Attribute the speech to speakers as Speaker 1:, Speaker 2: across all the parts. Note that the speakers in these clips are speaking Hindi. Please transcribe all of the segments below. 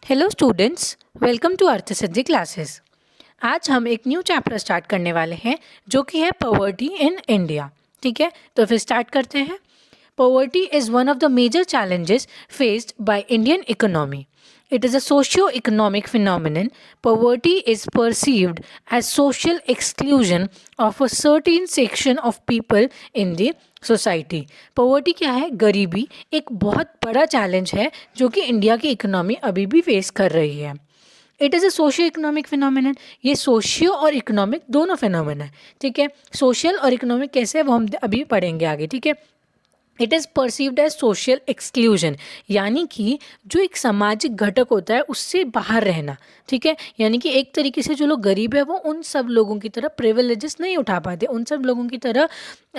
Speaker 1: Hello students, welcome to Arthsiddhi classes. आज हम एक न्यू चैप्टर स्टार्ट करने वाले हैं जो कि है पॉवर्टी इन इंडिया। ठीक है, तो फिर स्टार्ट करते हैं। Poverty is one of the major challenges faced by Indian economy. It is a socio-economic phenomenon. Poverty is perceived as social exclusion of a certain section of people in the society. Poverty क्या है? गरीबी एक बहुत बड़ा चैलेंज है जो कि इंडिया की इकोनॉमी अभी भी फेस कर रही है। It is a socio economic phenomenon. ये सोशियो और इकोनॉमिक दोनों फिनोमिना है। ठीक है, सोशल और इकोनॉमिक कैसे है वो हम अभी पढ़ेंगे आगे। ठीक है, it is perceived as social exclusion, यानी कि जो एक सामाजिक घटक होता है उससे बाहर रहना। ठीक है, यानी कि एक तरीके से जो लोग गरीब है वो उन सब लोगों की तरह प्रिविलेजेस नहीं उठा पाते, उन सब लोगों की तरह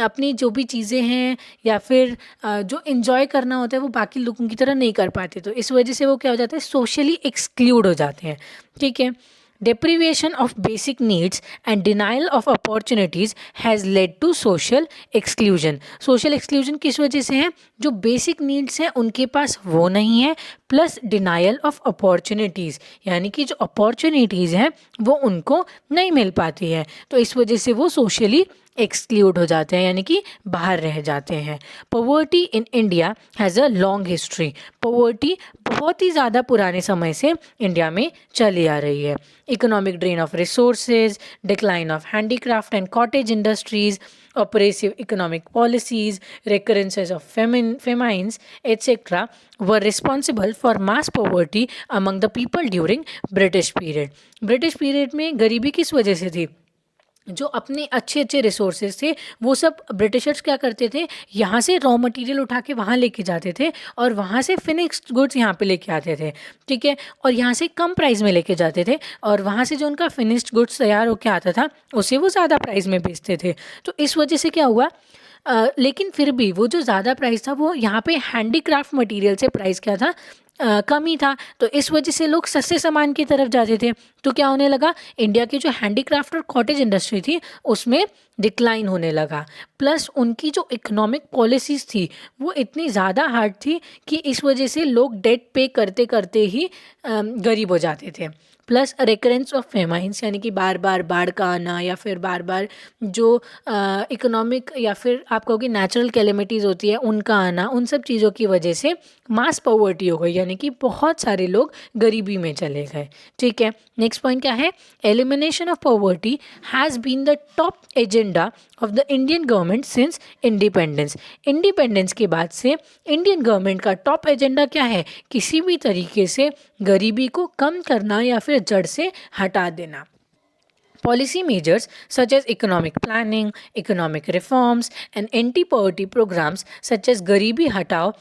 Speaker 1: अपनी जो भी चीज़ें हैं या फिर जो इन्जॉय करना होता है वो बाकी लोगों की तरह नहीं कर पाते। तो इस वजह से वो क्या हो जाता है, सोशली एक्सक्लूड हो जाते हैं। ठीक है, deprivation of basic needs and denial of opportunities has led to social exclusion. social exclusion किस वजह से है? जो basic needs हैं उनके पास वो नहीं है, प्लस डिनाइल ऑफ अपॉर्चुनिटीज़, यानी कि जो अपॉर्चुनिटीज़ हैं वो उनको नहीं मिल पाती है। तो इस वजह से वो सोशली एक्सक्लूड हो जाते हैं, यानी कि बाहर रह जाते हैं। Poverty in India has a long history. Poverty बहुत ही ज़्यादा पुराने समय से इंडिया में चली आ रही है। Economic drain of resources, decline of handicraft and cottage industries, oppressive economic policies, recurrences of famines, etc. were responsible for mass poverty among the people during British period. British period में गरीबी किस वजह से थी? जो अपने अच्छे अच्छे रिसोर्सेज थे वो सब ब्रिटिशर्स क्या करते थे, यहाँ से रॉ मटेरियल उठा के वहाँ लेके जाते थे और वहाँ से फिनिश्ड गुड्स यहाँ पे लेके आते थे। ठीक है, और यहाँ से कम प्राइस में लेके जाते थे और वहाँ से जो उनका फिनिश्ड गुड्स तैयार होके आता था उसे वो ज़्यादा प्राइस में बेचते थे। तो इस वजह से क्या हुआ, लेकिन फिर भी वो जो ज़्यादा प्राइस था वो यहाँ पे हैंडीक्राफ्ट मटेरियल से प्राइस क्या था, कम ही था। तो इस वजह से लोग सस्ते सामान की तरफ जाते थे। तो क्या होने लगा, इंडिया की जो हैंडीक्राफ्ट और कॉटेज इंडस्ट्री थी उसमें डिक्लाइन होने लगा। प्लस उनकी जो इकोनॉमिक पॉलिसीज़ थी वो इतनी ज़्यादा हार्ड थी कि इस वजह से लोग डेट पे करते करते ही गरीब हो जाते थे। प्लस रेकरेंस ऑफ फेमाइंस, यानी कि बार बार बाढ़ का आना या फिर बार बार जो इकोनॉमिक या फिर आप कहोगे नेचुरल कैलेमिटीज़ होती है उनका आना, उन सब चीज़ों की वजह से मास पॉवर्टी हो गई, यानी कि बहुत सारे लोग गरीबी में चले गए। ठीक है, नेक्स्ट पॉइंट क्या है, elimination of poverty has been the top agenda of the Indian government since independence. Independence के बाद से इंडियन गवर्नमेंट का टॉप एजेंडा क्या है, किसी भी तरीके से गरीबी को कम करना या फिर जड़ से हटा देना। Policy measures such as economic planning, economic reforms, and anti-poverty programs such as Garibi Hatao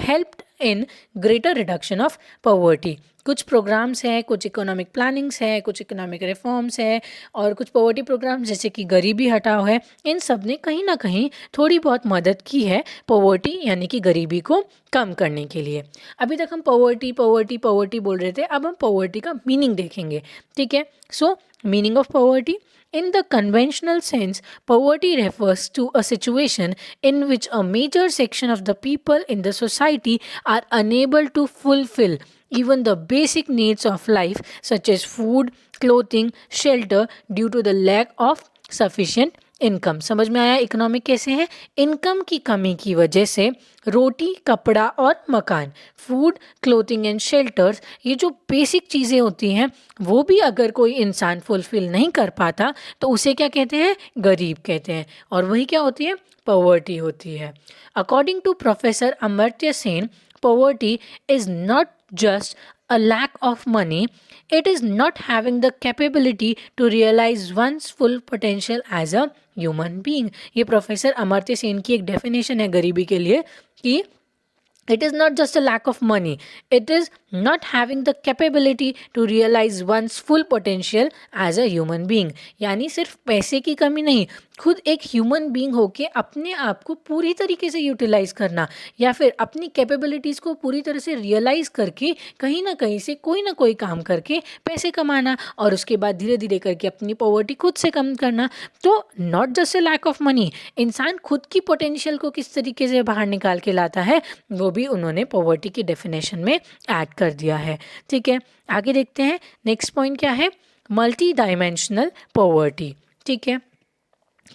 Speaker 1: helped in greater reduction of poverty. कुछ प्रोग्राम्स हैं, कुछ इकोनॉमिक प्लानिंग्स है, कुछ इकोनॉमिक रिफॉर्म्स है और कुछ पॉवर्टी प्रोग्राम्स जैसे कि गरीबी हटाओ है। इन सब ने कहीं ना कहीं थोड़ी बहुत मदद की है पॉवर्टी यानी कि गरीबी को कम करने के लिए। अभी तक हम पॉवर्टी पॉवर्टी पॉवर्टी बोल रहे थे, अब हम पॉवर्टी का मीनिंग देखेंगे। ठीक है, सो meaning of poverty. In the conventional sense, poverty refers to a situation in which a major section of the people in the society are unable to fulfill even the basic needs of life, such as food, clothing, shelter, due to the lack of sufficient income. समझ में आया इकोनॉमिक कैसे है? इनकम की कमी की वजह से रोटी, कपड़ा और मकान, फूड, क्लोथिंग एंड शेल्टर्स, ये जो बेसिक चीज़ें होती हैं वो भी अगर कोई इंसान फुलफिल नहीं कर पाता तो उसे क्या कहते हैं? गरीब कहते हैं। और वही क्या होती है? पॉवर्टी होती है। According to professor Amartya Sen, poverty is not just a lack of money, it is not having the capability to realize one's full potential as a human being। ये प्रोफेसर अमर्त्य सेन की एक डेफिनेशन है गरीबी के लिए कि it is not just a lack of money, it is not having the capability to realize one's full potential as a human being। यानी सिर्फ पैसे की कमी नहीं, खुद एक ह्यूमन बीइंग होके अपने आप को पूरी तरीके से यूटिलाइज करना या फिर अपनी कैपेबिलिटीज़ को पूरी तरह से रियलाइज करके कहीं ना कहीं से कोई ना कोई काम करके पैसे कमाना और उसके बाद धीरे धीरे करके अपनी पॉवर्टी खुद से कम करना। तो not just a lack of money, इंसान खुद की पोटेंशियल को किस तरीके से बाहर निकाल के लाता है वो भी उन्होंने पॉवर्टी की डेफिनेशन में ऐड कर दिया है। ठीक है, आगे देखते हैं नेक्स्ट पॉइंट क्या है, मल्टी डायमेंशनल पॉवर्टी। ठीक है,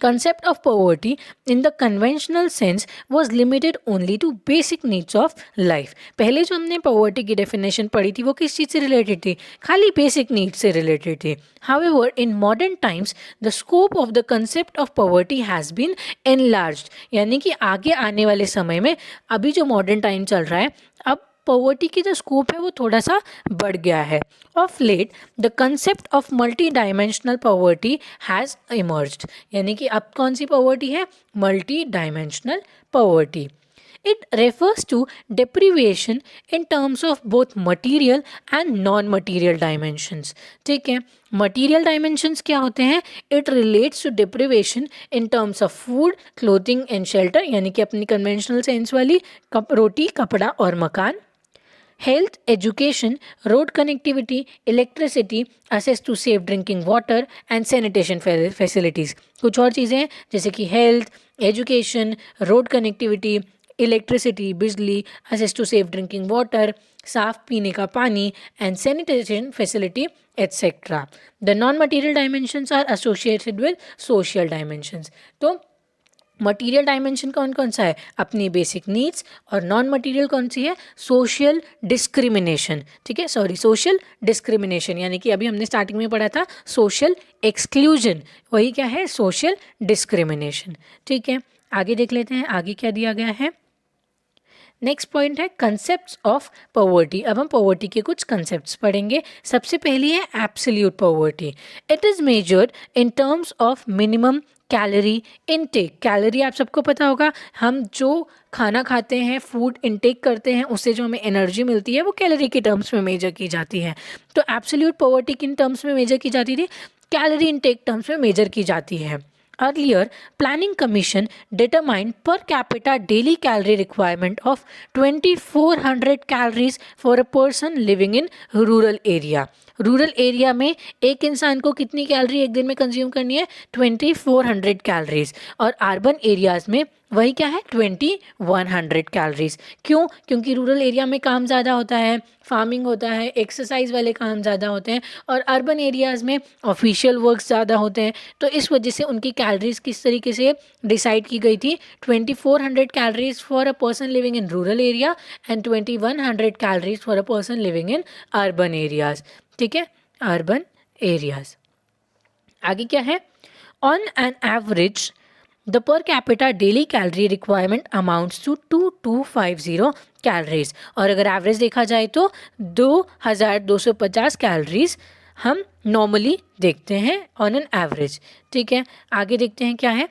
Speaker 1: concept of poverty in the conventional sense was limited only to basic needs of life। पहले जो हमने poverty की definition पढ़ी थी वो किस चीज़ से related थी, खाली basic needs से related थी। However, in modern times the scope of the concept of poverty has been enlarged, यानी कि आगे आने वाले समय में अभी जो modern time चल रहा है अब पॉवर्टी की जो स्कोप है वो थोड़ा सा बढ़ गया है। Of let the concept of multi dimensional poverty has emerged, यानी कि अब कौन सी पॉवर्टी है, multi dimensional poverty. It refers to deprivation in terms of both material and non-material dimensions। ठीक है, material dimensions क्या होते हैं, it relates to deprivation in terms of food, clothing and shelter, यानी कि अपनी conventional sense वाली रोटी, कपड़ा और मकान। Health, education, road connectivity, electricity, access to safe drinking water and sanitation facilities। कुछ और चीज़ें हैं जैसे कि health, education, road connectivity, electricity, बिजली, access to safe drinking water, साफ पीने का पानी and sanitation facility etc। The non-material dimensions are associated with social dimensions। तो मटीरियल डायमेंशन कौन कौन सा है, अपनी बेसिक नीड्स, और नॉन मटीरियल कौन सी है, सोशल डिस्क्रिमिनेशन। ठीक है, सॉरी सोशल डिस्क्रिमिनेशन, यानी कि अभी हमने स्टार्टिंग में पढ़ा था सोशल एक्सक्लूजन, वही क्या है, सोशल डिस्क्रिमिनेशन। ठीक है, आगे देख लेते हैं आगे क्या दिया गया है। नेक्स्ट पॉइंट है कंसेप्ट्स ऑफ पॉवर्टी। अब हम पॉवर्टी के कुछ कंसेप्ट्स पढ़ेंगे। सबसे पहली है absolute poverty. It is measured in terms of minimum calorie intake. Calorie आप सबको पता होगा, हम जो खाना खाते हैं, फूड इनटेक करते हैं, उससे जो हमें एनर्जी मिलती है वो कैलोरी के टर्म्स में मेजर की जाती है। तो एब्सोल्यूट पॉवर्टी किन टर्म्स में मेजर की जाती थी, कैलोरी इनटेक टर्म्स में मेजर की जाती है। Earlier, Planning Commission determined per capita daily calorie requirement of 2400 calories for a person living in rural area। Rural area में एक इंसान को कितनी कैलोरी एक दिन में कंज्यूम करनी है, 2400 कैलोरीज, और अर्बन एरियाज़ में वही क्या है, 2100 कैलोरीज। क्यों, क्योंकि रूरल एरिया में काम ज़्यादा होता है, फार्मिंग होता है, एक्सरसाइज वाले काम ज़्यादा होते हैं, और अर्बन एरियाज़ में ऑफिशियल वर्क्स ज़्यादा होते हैं। तो इस वजह से उनकी कैलोरीज किस तरीके से डिसाइड की गई थी, 2400 calories for a person living in rural area and 2100 calories for a person living in urban areas. ठीक है, अर्बन एरियाज। आगे क्या है, on an average the per capita daily calorie requirement amounts to 2250 calories. और अगर एवरेज देखा जाए तो 2250 कैलोरीज हम नॉर्मली देखते हैं ऑन एन एवरेज। ठीक है, आगे देखते हैं क्या है,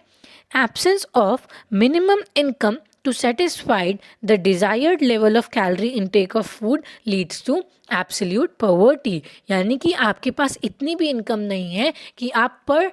Speaker 1: absence of minimum income to satisfy the desired level of calorie intake of food leads to absolute poverty। यानी कि आपके पास इतनी भी इनकम नहीं है कि आप पर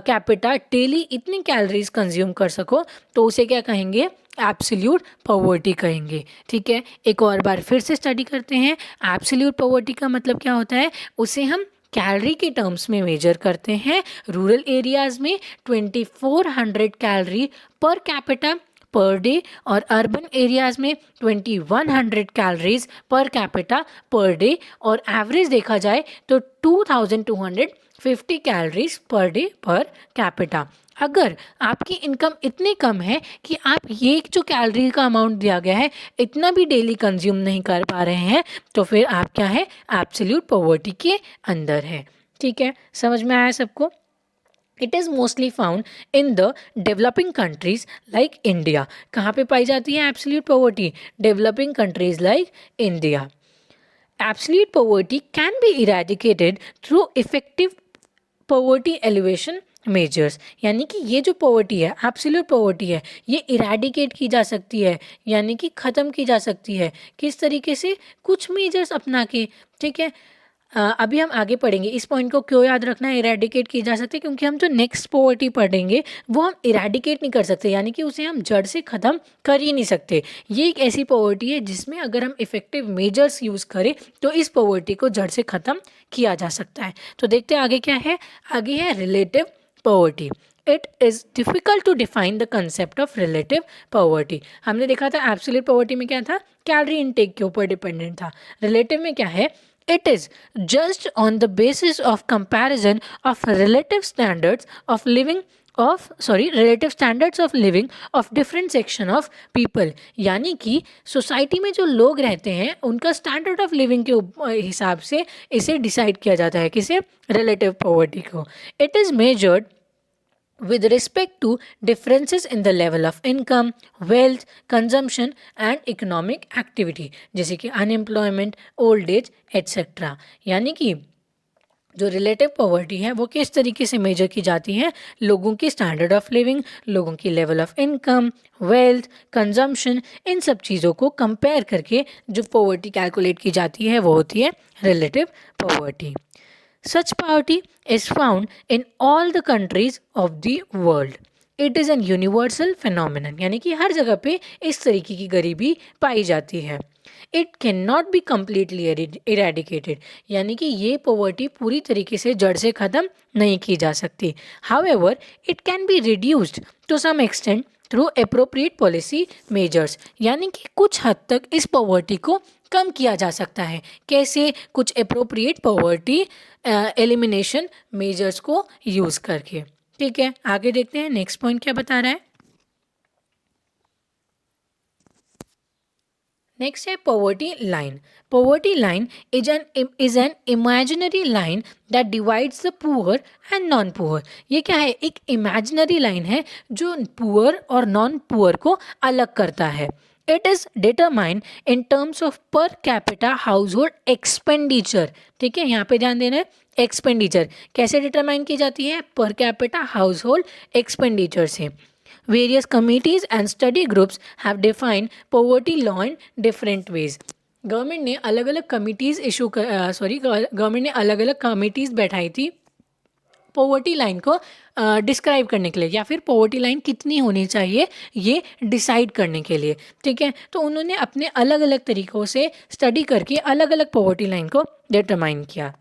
Speaker 1: कैपिटा डेली इतनी कैलोरीज कंज्यूम कर सको, तो उसे क्या कहेंगे, एब्सोल्यूट पॉवर्टी कहेंगे। ठीक है, एक और बार फिर से स्टडी करते हैं। एब्सोल्यूट पॉवर्टी का मतलब क्या होता है, उसे हम कैलोरी के टर्म्स में मेजर करते हैं। रूरल एरियाज़ में 2400 calorie per capita per day, और अर्बन एरियाज़ में 2100 calories per capita per day, और एवरेज देखा जाए तो 2250 calories per day per capita. अगर आपकी इनकम इतनी कम है कि आप ये जो कैलोरी का अमाउंट दिया गया है इतना भी डेली कंज्यूम नहीं कर पा रहे हैं, तो फिर आप क्या है, एब्सोल्यूट पॉवर्टी के अंदर है। ठीक है, समझ में आया सबको। It is mostly found in the developing countries like India। कहाँ पे पाई जाती है absolute poverty, developing countries like India। Absolute poverty can be eradicated through effective poverty alleviation measures. यानी कि ये जो पॉवर्टी है, एब्सोल्यूट पॉवर्टी है, ये इरेडिकेट की जा सकती है, यानी कि ख़त्म की जा सकती है। किस तरीके से, कुछ मेजर्स अपना के। ठीक है, अभी हम आगे पढ़ेंगे। इस पॉइंट को क्यों याद रखना है, इरेडिकेट की जा सकती है, क्योंकि हम जो नेक्स्ट पॉवर्टी पढ़ेंगे वो हम इरेडिकेट नहीं कर सकते, यानी कि उसे हम जड़ से ख़त्म कर ही नहीं सकते। ये एक ऐसी पॉवर्टी है जिसमें अगर हम इफ़ेक्टिव मेजर्स यूज़ करें तो इस पॉवर्टी को जड़ से ख़त्म किया जा सकता है। तो देखते हैं आगे क्या है, आगे है relative poverty. It is difficult to define the concept of relative poverty. हमने देखा था एब्सोल्यूट पॉवर्टी में क्या था, कैलोरी इनटेक के ऊपर डिपेंडेंट था। रिलेटिव में क्या है, it is judged on the basis of comparison of relative standards of living relative standards of living of different section of people। यानी कि सोसाइटी में जो लोग रहते हैं उनका स्टैंडर्ड ऑफ लिविंग के हिसाब से इसे डिसाइड किया जाता है, किसे, रिलेटिव पॉवर्टी को। It is measured with respect to differences in the level of income, wealth, consumption and economic activity, जैसे कि unemployment, old age, etc। यानी कि जो रिलेटिव पॉवर्टी है वो किस तरीके से मेजर की जाती है, लोगों की स्टैंडर्ड ऑफ लिविंग, लोगों की level of income, wealth, consumption, इन सब चीज़ों को कंपेयर करके जो पॉवर्टी कैलकुलेट की जाती है वो होती है relative poverty. Such poverty is found in all the countries of the world. It is an universal phenomenon, यानी कि हर जगह पे इस तरीके की गरीबी पाई जाती है। It cannot be completely eradicated, यानी कि ये पॉवर्टी पूरी तरीके से जड़ से ख़त्म नहीं की जा सकती। However, it can be reduced to some extent through appropriate policy measures, यानी कि कुछ हद तक इस पॉवर्टी को कम किया जा सकता है। कैसे? कुछ अप्रोप्रिएट पॉवर्टी एलिमिनेशन मेजर्स को यूज़ करके। ठीक है, आगे देखते हैं नेक्स्ट पॉइंट क्या बता रहा है। नेक्स्ट है poverty line. Poverty line is an imaginary line that divides the poor and non poor. ये क्या है? एक इमेजिनरी लाइन है जो पुअर और नॉन पुअर को अलग करता है। It is determined in terms of per capita house hold expenditure. ठीक है, यहाँ पे ध्यान देना है, एक्सपेंडिचर कैसे डिटरमाइन की जाती है? Per capita house hold expenditure से। Various committees and study groups have defined poverty law in different ways. Government ने अलग अलग कमिटीज़ गवर्नमेंट ने अलग अलग कमिटीज़ बैठाई थी पॉवर्टी लाइन को डिस्क्राइब करने के लिए, या फिर पॉवर्टी लाइन कितनी होनी चाहिए ये डिसाइड करने के लिए। ठीक है, तो उन्होंने अपने अलग अलग तरीक़ों से स्टडी करके अलग अलग पॉवर्टी लाइन को डिटरमाइन किया।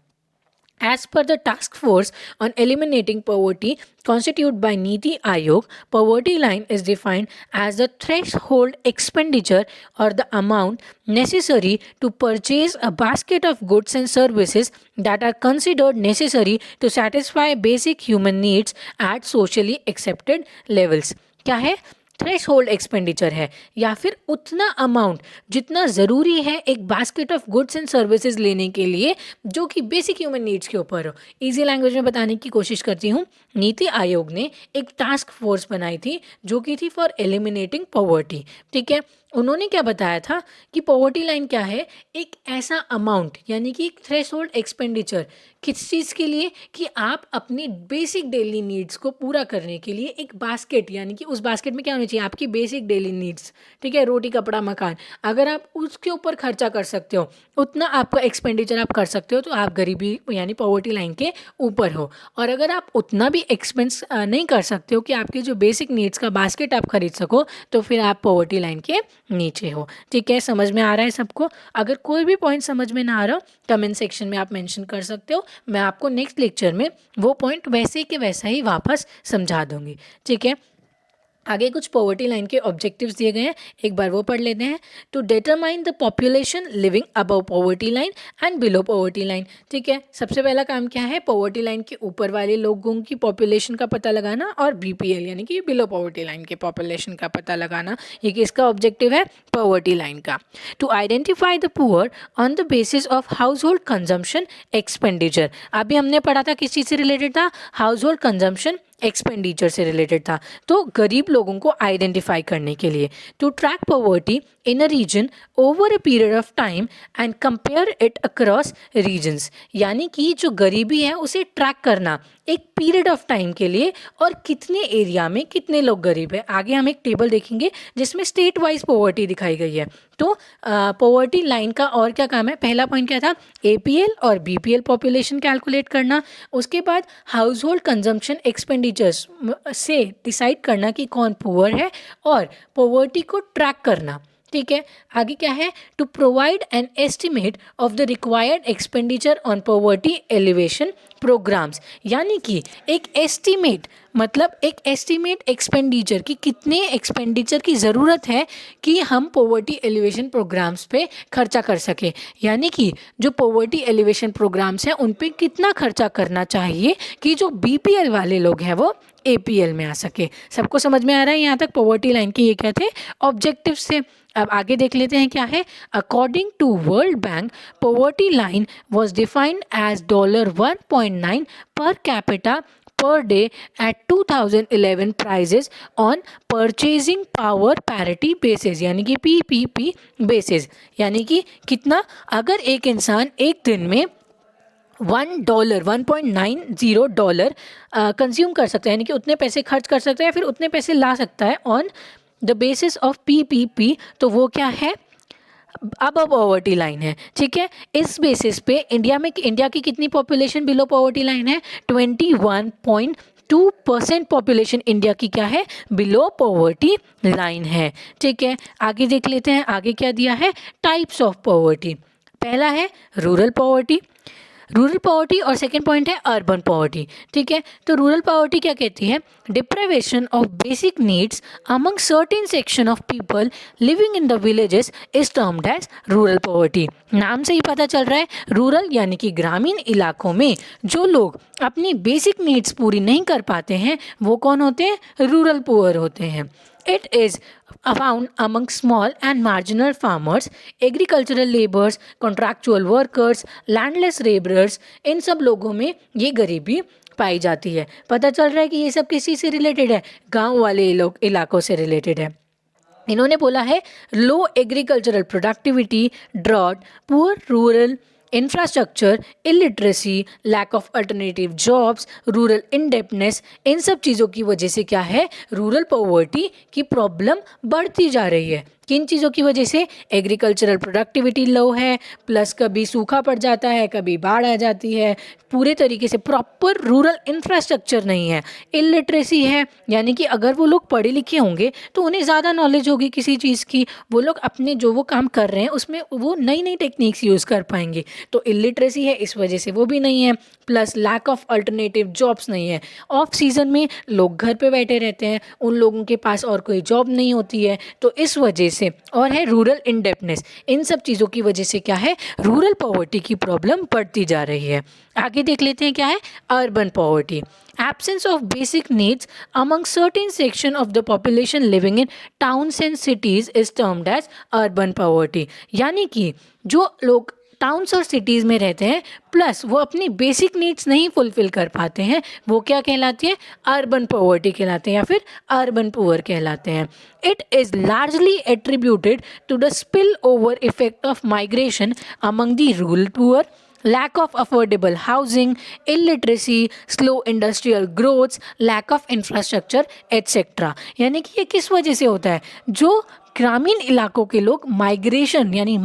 Speaker 1: As per the task force on eliminating poverty constituted by Niti Aayog, poverty line is defined as the threshold expenditure or the amount necessary to purchase a basket of goods and services that are considered necessary to satisfy basic human needs at socially accepted levels। क्या है? थ्रेश होल्ड एक्सपेंडिचर है, या फिर उतना अमाउंट जितना ज़रूरी है एक basket of goods and services लेने के लिए जो कि बेसिक ह्यूमन नीड्स के ऊपर हो। इजी लैंग्वेज में बताने की कोशिश करती हूँ। नीति आयोग ने एक टास्क फोर्स बनाई थी जो कि थी फॉर एलिमिनेटिंग पॉवर्टी। ठीक है, उन्होंने क्या बताया था कि पॉवर्टी लाइन क्या है? एक ऐसा अमाउंट, यानी कि एक थ्रेश होल्ड एक्सपेंडिचर, किस चीज़ के लिए? कि आप अपनी बेसिक डेली नीड्स को पूरा करने के लिए एक बास्केट, यानी कि उस बास्केट में क्या होनी चाहिए? आपकी बेसिक डेली नीड्स। ठीक है, रोटी कपड़ा मकान, अगर आप उसके ऊपर खर्चा कर सकते हो, उतना आपका एक्सपेंडिचर आप कर सकते हो, तो आप गरीबी यानी पॉवर्टी लाइन के ऊपर हो। और अगर आप उतना भी एक्सपेंस नहीं कर सकते हो कि आपके जो बेसिक नीड्स का बास्केट आप खरीद सको, तो फिर आप पॉवर्टी लाइन के नीचे हो। ठीक है, समझ में आ रहा है सबको? अगर कोई भी पॉइंट समझ में ना आ रहा हो कमेंट सेक्शन में आप मेंशन कर सकते हो, मैं आपको नेक्स्ट लेक्चर में वो पॉइंट वैसे के वैसा ही वापस समझा दूंगी। ठीक है, आगे कुछ पॉवर्टी लाइन के ऑब्जेक्टिव्स दिए गए हैं, एक बार वो पढ़ लेते हैं। To determine the population living above poverty line and below poverty line. ठीक है, सबसे पहला काम क्या है? पॉवर्टी लाइन के ऊपर वाले लोगों की पॉपुलेशन का पता लगाना, और बीपीएल यानी कि बिलो पॉवर्टी लाइन के पॉपुलेशन का पता लगाना। ये किसका ऑब्जेक्टिव है? पॉवर्टी लाइन का। To identify the poor on the basis of household consumption expenditure. अभी हमने पढ़ा था किस चीज़ से रिलेटेड था? हाउस होल्ड कंजम्पशन एक्सपेंडिचर से रिलेटेड था। तो गरीब लोगों को आइडेंटिफाई करने के लिए। To track poverty in a region over a period of time and compare it across regions, यानी कि जो गरीबी है उसे ट्रैक करना एक पीरियड ऑफ टाइम के लिए, और कितने एरिया में कितने लोग गरीब है। आगे हम एक टेबल देखेंगे जिसमें स्टेट वाइज पॉवर्टी दिखाई गई है। तो पॉवर्टी लाइन का और क्या काम है? पहला पॉइंट क्या था? एपीएल और बीपीएल पॉपुलेशन कैलकुलेट करना। उसके बाद हाउस होल्ड कंजम्पशन एक्सपेंडिचर्स से डिसाइड करना कि कौन पुअर है, और पॉवर्टी को ट्रैक करना। ठीक है, आगे क्या है? To provide an estimate of the required expenditure on poverty elevation programmes, यानी कि एक एस्टीमेट, मतलब एक एस्टीमेट एक्सपेंडिचर की कितने एक्सपेंडिचर की ज़रूरत है कि हम पॉवर्टी एलिवेशन प्रोग्राम्स पे खर्चा कर सकें, यानी कि जो पॉवर्टी एलिवेशन प्रोग्राम्स हैं उन पे कितना खर्चा करना चाहिए कि जो बीपीएल वाले लोग हैं वो एपीएल में आ सके। सबको समझ में आ रहा है यहाँ तक पॉवर्टी लाइन के ये क्या थे, ऑब्जेक्टिव्स थे। अब आगे देख लेते हैं क्या है। According to world bank, poverty line was defined as $1.9 per capita per day at 2011 prices on purchasing power parity basis, यानी कि PPP basis, यानी कि कितना, अगर एक इंसान एक दिन में $1.90 कंज्यूम कर सकता है, यानी कि उतने पैसे खर्च कर सकता है या फिर उतने पैसे ला सकता है on the basis of PPP, तो वो क्या है, अब पॉवर्टी लाइन है। ठीक है, इस बेसिस पे इंडिया की कितनी पॉपुलेशन बिलो पॉवर्टी लाइन है, 21.2% पॉपुलेशन इंडिया की क्या है, बिलो पॉवर्टी लाइन है। ठीक है, आगे देख लेते हैं आगे क्या दिया है, टाइप्स ऑफ पॉवर्टी। पहला है रूरल पॉवर्टी और सेकेंड पॉइंट है अर्बन पॉवर्टी। ठीक है, तो रूरल पॉवर्टी क्या कहती है, deprivation of basic needs among certain section of people living in the villages is termed as rural poverty. नाम से ही पता चल रहा है, रूरल यानी कि ग्रामीण इलाकों में जो लोग अपनी बेसिक नीड्स पूरी नहीं कर पाते हैं वो कौन होते हैं, रूरल पुअर होते हैं। It is found among small and marginal farmers, agricultural laborers, contractual workers, landless laborers, इन सब लोगों में ये गरीबी पाई जाती है। पता चल रहा है कि ये सब किसी से रिलेटेड है, गांव वाले इलाकों से रिलेटेड है। इन्होंने बोला है low agricultural productivity, drought, poor rural infrastructure, illiteracy, lack of alternative jobs, rural indebtedness, इन सब चीज़ों की वजह से क्या है, रूरल पॉवर्टी की प्रॉब्लम बढ़ती जा रही है। किन चीज़ों की वजह से, एग्रीकल्चरल प्रोडक्टिविटी लो है, प्लस कभी सूखा पड़ जाता है, कभी बाढ़ आ जाती है, पूरे तरीके से प्रॉपर रूरल इंफ्रास्ट्रक्चर नहीं है, इलिटरेसी है, यानी कि अगर वो लोग पढ़े लिखे होंगे तो उन्हें ज़्यादा नॉलेज होगी किसी चीज़ की, वो लोग अपने जो वो काम कर रहे हैं उसमें वो नई नई टेक्निक्स यूज़ कर पाएंगे, तो इलिटरेसी है इस वजह से वो भी नहीं है, plus lack of alternative jobs नहीं है। ऑफ सीज़न में लोग घर पे बैठे रहते हैं, उन लोगों के पास और कोई जॉब नहीं होती है, तो इस वजह से, और है रूरल इंडेप्टनेस, इन सब चीज़ों की वजह से क्या है, रूरल पॉवर्टी की प्रॉब्लम बढ़ती जा रही है। आगे देख लेते हैं क्या है, urban poverty. Absence of basic needs among certain section of the population living in towns and cities is termed as urban poverty, यानी कि जो लोग टाउन्स और सिटीज़ में रहते हैं प्लस वो अपनी बेसिक नीड्स नहीं फुलफिल कर पाते हैं, वो क्या कहलाती है, अर्बन पॉवर्टी कहलाते हैं या फिर अर्बन पुअर कहलाते हैं। It is largely attributed to the spill over effect of migration among the rural poor, lack of affordable housing, illiteracy, slow industrial growth, lack of infrastructure, etc. यानी कि ये किस वजह से होता है, जो ग्रामीण इलाकों के लोग माइग्रेशन यानी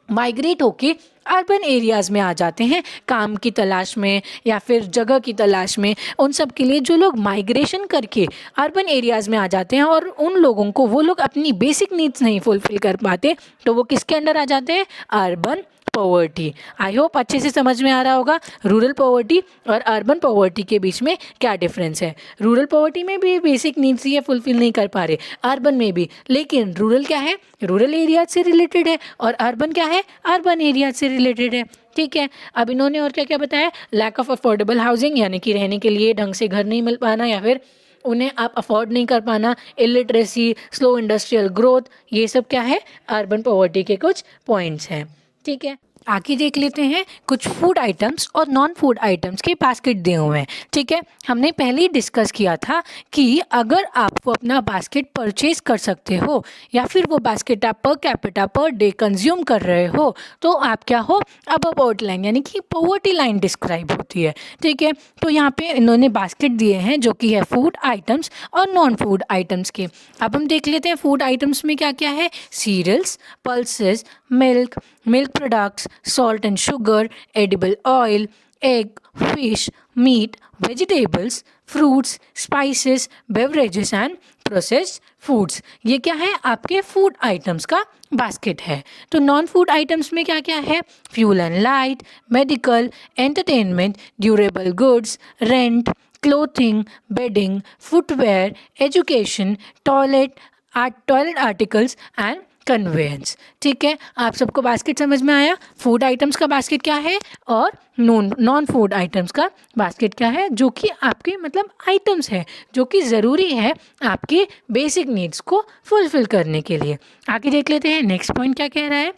Speaker 1: माइग्रेट होके अर्बन एरियाज़ में आ जाते हैं काम की तलाश में या फिर जगह की तलाश में, उन सब के लिए जो लोग माइग्रेशन करके अर्बन एरियाज़ में आ जाते हैं और उन लोगों को वो लोग अपनी बेसिक नीड्स नहीं फुलफिल कर पाते, तो वो किसके अंडर आ जाते हैं, अर्बन पॉवर्टी। आई होप अच्छे से समझ में आ रहा होगा रूरल पॉवर्टी और अर्बन पॉवर्टी के बीच में क्या डिफरेंस है। रूरल पॉवर्टी में भी बेसिक नीड्स ये फुलफिल नहीं कर पा रहे, अर्बन में भी, लेकिन रूरल क्या है, रूरल एरिया से रिलेटेड है, और अर्बन क्या है, अर्बन एरिया से रिलेटेड है। ठीक है, अब इन्होंने और क्या क्या बताया, लैक ऑफ अफोर्डेबल हाउसिंग, यानी कि रहने के लिए ढंग से घर नहीं मिल पाना या फिर उन्हें आप अफोर्ड नहीं कर पाना, इलिटरेसी, स्लो इंडस्ट्रियल ग्रोथ, ये सब क्या है, अर्बन पॉवर्टी के कुछ पॉइंट्स हैं। ठीक है, आगे देख लेते हैं कुछ फूड आइटम्स और नॉन फूड आइटम्स के बास्केट दिए हुए हैं। ठीक है, हमने पहले ही डिस्कस किया था कि अगर आप वो अपना बास्केट परचेज कर सकते हो या फिर वो बास्केट आप per capita per day consume कर रहे हो तो आप क्या हो, अब पॉवर्टी लाइन यानी कि पॉवर्टी लाइन डिस्क्राइब होती है। ठीक है, तो यहाँ पे इन्होंने बास्केट दिए हैं जो कि है फूड आइटम्स और नॉन फूड आइटम्स के। अब हम देख लेते हैं फूड आइटम्स में क्या क्या है, cereals, pulses, milk products, salt and sugar, edible oil, egg, fish, meat, vegetables, fruits, spices, beverages and processed foods, ये क्या है, आपके फूड आइटम्स का बास्केट है। तो नॉन फूड आइटम्स में क्या क्या है, fuel and light, medical, entertainment, durable goods, rent, clothing, bedding, footwear, education, toilet articles and conveyance. ठीक है, आप सबको बास्केट समझ में आया। फूड आइटम्स का बास्केट क्या है और नॉन फूड आइटम्स का बास्केट क्या है, जो कि आपके मतलब आइटम्स है जो कि ज़रूरी है आपके बेसिक नीड्स को फुलफिल करने के लिए। आगे देख लेते हैं नेक्स्ट पॉइंट क्या कह रहा है।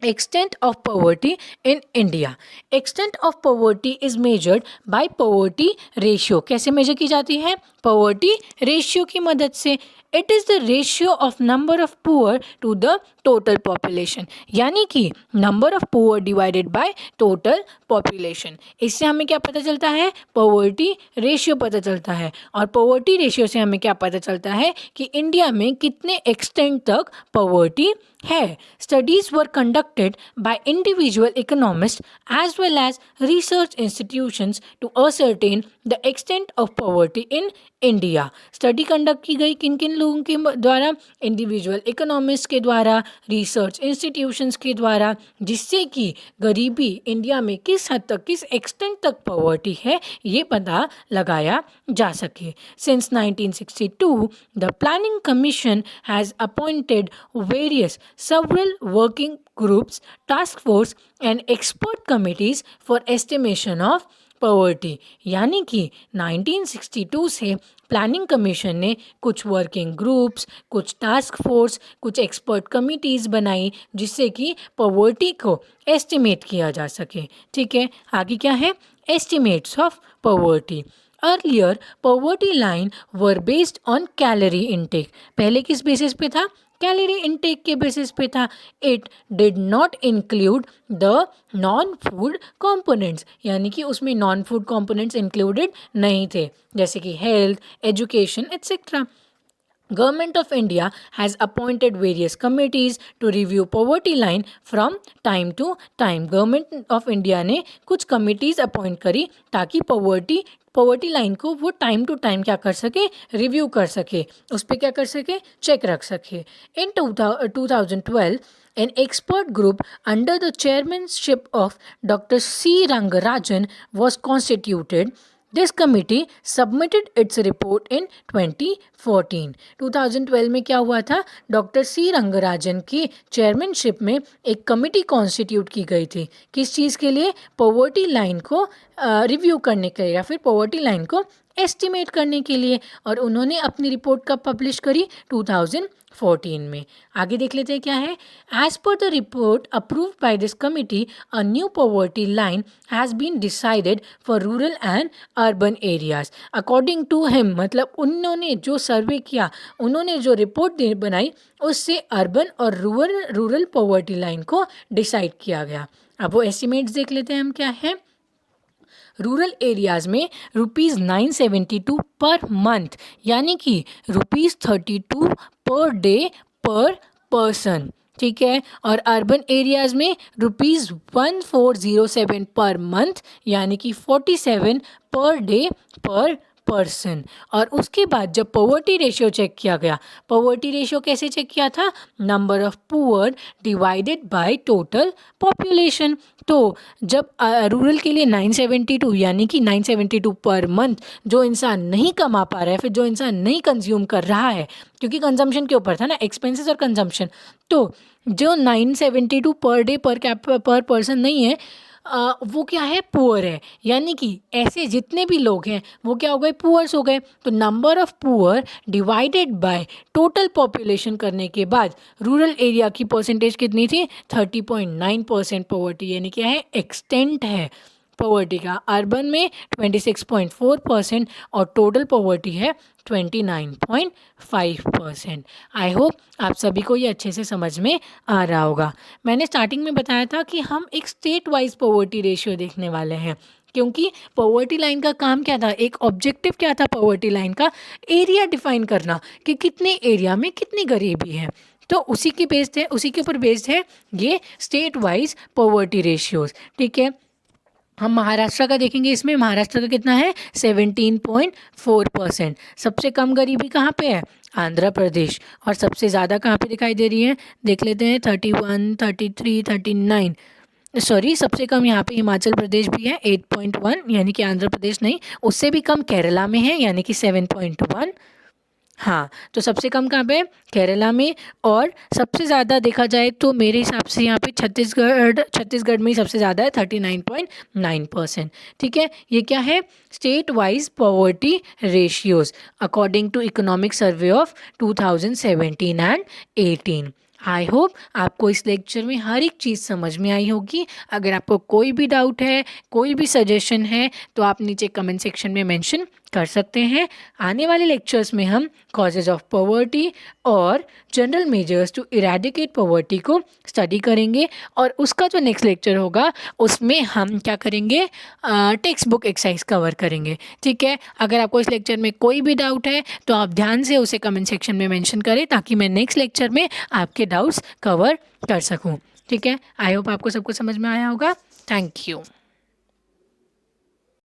Speaker 1: Extent of poverty in India. Extent of poverty is measured by poverty ratio. कैसे मेजर की जाती है, poverty ratio की मदद से। It is the ratio of number of poor to the total population, यानी कि number of poor divided by total population। इससे हमें क्या पता चलता है, poverty ratio पता चलता है। और poverty ratio से हमें क्या पता चलता है कि इंडिया में कितने extent तक poverty है। Studies were conducted by individual economists as well as research institutions to ascertain the extent of poverty in India. Study conduct की गई किन किन लोगों के द्वारा, इंडिविजुअल इकोनॉमिस्ट के द्वारा, रिसर्च इंस्टीट्यूशंस के द्वारा, जिससे कि गरीबी इंडिया में किस हद तक, किस एक्सटेंट तक पॉवर्टी है ये पता लगाया जा सके। Since 1962 the planning commission has appointed various several working groups, task force and expert committees for estimation of poverty। यानी कि 1962 से प्लानिंग कमीशन ने कुछ वर्किंग ग्रुप्स, कुछ टास्क फोर्स, कुछ एक्सपर्ट कमिटीज़ बनाई जिससे कि पॉवर्टी को एस्टिमेट किया जा सके। ठीक है, आगे क्या है, estimates of poverty. Earlier poverty line were based on calorie intake. पहले किस बेसिस पे था, कैलोरी इनटेक के बेसिस पे था। It did not include the non food components, यानी कि उसमें नॉन फूड कंपोनेंट्स इंक्लूडेड नहीं थे, जैसे कि health, education etcetera. Government of India has appointed various committees to review poverty line from time to time। Government of India ने कुछ committees appoint करी ताकि poverty line को वो time to time क्या कर सके, review कर सके, उस पर क्या कर सके, check रख सके। In 2012 an expert group under the chairmanship of Dr. C. Rangarajan was constituted। This committee submitted its report in 2014। 2012 में क्या हुआ था, डॉक्टर सी रंगराजन की चेयरमैनशिप में एक कमिटी कॉन्स्टिट्यूट की गई थी। किस चीज़ के लिए, पॉवर्टी लाइन को रिव्यू करने के लिए या फिर पॉवर्टी लाइन को एस्टिमेट करने के लिए, और उन्होंने अपनी रिपोर्ट कब पब्लिश करी, 2014 में। आगे देख लेते हैं क्या है। As per the report approved by this committee a new poverty line has been decided for rural and urban areas. According to him, मतलब उन्होंने जो सर्वे किया, उन्होंने जो रिपोर्ट बनाई, उससे अर्बन और रूरल पॉवर्टी लाइन को डिसाइड किया गया। अब वो एस्टिमेट्स देख लेते हैं हम क्या है। रूरल एरियाज़ में ₹972 पर मंथ, यानी कि ₹32 पर डे पर पर्सन। ठीक है, और अर्बन एरियाज़ में ₹1407 पर मंथ, यानी कि 47 पर डे पर पर्सन। और उसके बाद जब पॉवर्टी रेशियो चेक किया गया, पॉवर्टी रेशियो कैसे चेक किया था, number of poor divided by total population. तो जब रूरल के लिए 972 यानी कि 972 पर मंथ जो इंसान नहीं कमा पा रहा है, फिर जो इंसान नहीं कंज्यूम कर रहा है, क्योंकि कंजम्पशन के ऊपर था ना, एक्सपेंसेस और कंजम्पशन, तो जो 972 पर डे पर पर्सन नहीं है, वो क्या है, पुअर है। यानी कि ऐसे जितने भी लोग हैं वो क्या हो गए, पुअर्स हो गए। तो number of poor divided by total population करने के बाद रूरल एरिया की परसेंटेज कितनी थी, 30.9% पॉवर्टी, यानी क्या है, एक्सटेंट है पॉवर्टी का। अर्बन में 26.4% और टोटल पॉवर्टी है 29.5%। आई होप आप सभी को ये अच्छे से समझ में आ रहा होगा। मैंने स्टार्टिंग में बताया था कि हम एक स्टेट वाइज पॉवर्टी रेशियो देखने वाले हैं, क्योंकि पॉवर्टी लाइन का काम क्या था, एक ऑब्जेक्टिव क्या था पॉवर्टी लाइन का, एरिया डिफाइन करना कि कितने एरिया में कितनी गरीबी है। तो उसी के ऊपर बेस्ड है ये स्टेट वाइज पॉवर्टी रेशियोज। ठीक है, हम महाराष्ट्र का देखेंगे, इसमें महाराष्ट्र का कितना है 17.4%। सबसे कम गरीबी कहाँ पे है, आंध्र प्रदेश। और सबसे ज़्यादा कहाँ पे दिखाई दे रही है, देख लेते हैं 31, 33, 39, सॉरी सबसे कम यहाँ पे हिमाचल प्रदेश भी है 8.1, यानी कि आंध्र प्रदेश नहीं, उससे भी कम केरला में है यानी कि 7.1। हाँ, तो सबसे कम कहाँ पे, केरला में। और सबसे ज़्यादा देखा जाए तो मेरे हिसाब से यहाँ पे छत्तीसगढ़ में ही सबसे ज़्यादा है 39.9%। ठीक है, ये क्या है, state wise poverty ratios according to economic survey of 2017 and 18। I hope आपको इस लेक्चर में हर एक चीज़ समझ में आई होगी। अगर आपको कोई भी डाउट है, कोई भी सजेशन है, तो आप नीचे कमेंट सेक्शन में मेंशन कर सकते हैं। आने वाले लेक्चर्स में हम कॉजेज ऑफ पॉवर्टी और general measures to eradicate poverty को स्टडी करेंगे, और उसका जो नेक्स्ट लेक्चर होगा उसमें हम क्या करेंगे, टेक्स्ट बुक एक्सरसाइज कवर करेंगे। ठीक है, अगर आपको इस लेक्चर में कोई भी डाउट है तो आप ध्यान से उसे कमेंट सेक्शन में मेंशन करें, ताकि मैं नेक्स्ट लेक्चर में आपके डाउट्स कवर कर सकूं। ठीक है, आई होप आपको सब कुछ समझ में आया होगा। Thank you.